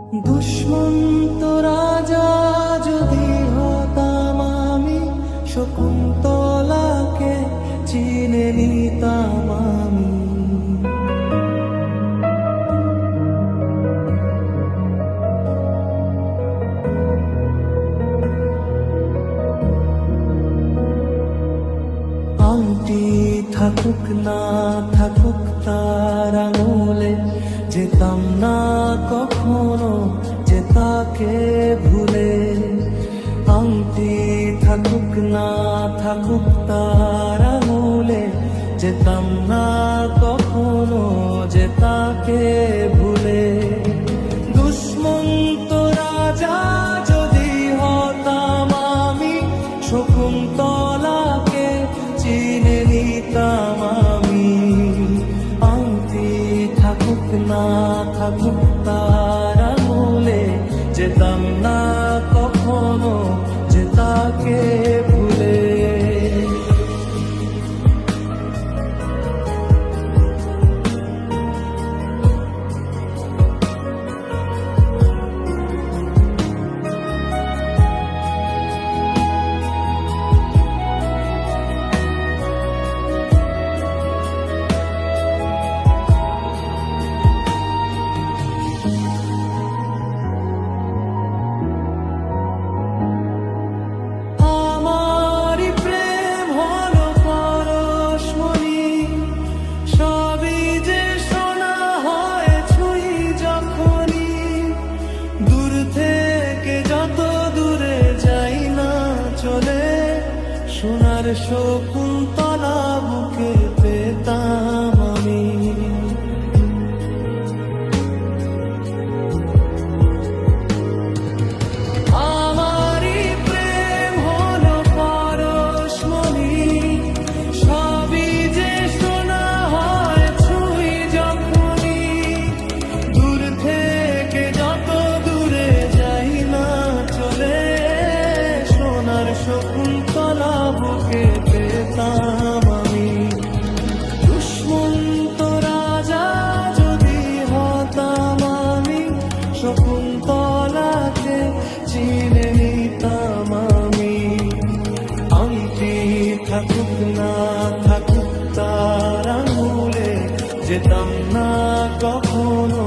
দুষ্মন্ত রাজা যদি হতাম আমি, শকুন্তলাকে চিনে নিতাম আমি। আংটি থাকুক না থাকুক তার আঙুলে, যেতাম না কখনো যে তাকে ভুলে। আংটি থাকুক না থাকুক তার আঙুলে, যেতাম না কখনো যে তাকে ভুলে। দুষ্মন্ত রাজা যদি হতাম আমি, শকুন্তলাকে চিনে নিতাম আমি। আংটি থাকুক না থাকুক তার আঙুলে, যেতাম না কখনো যে তাকে ভুলে। সোনার শকুন্তলা বুকে পেতাম আমি। আমারই প্রেম হলো পরশমণি, সবই যে শোনা হয় ছুঁই যখনই। দূর থেকে যত দূরে যাই না চলে, সোনার শকুন্তলা বুকে পেতাম আমি। দুষ্মন্ত রাজা যদি হতাম আমি, শকুন্তলাকে চিনে নিতাম আমি। আংটি থাকুক না থাকুক তার আঙুলে, যেতাম না কখনো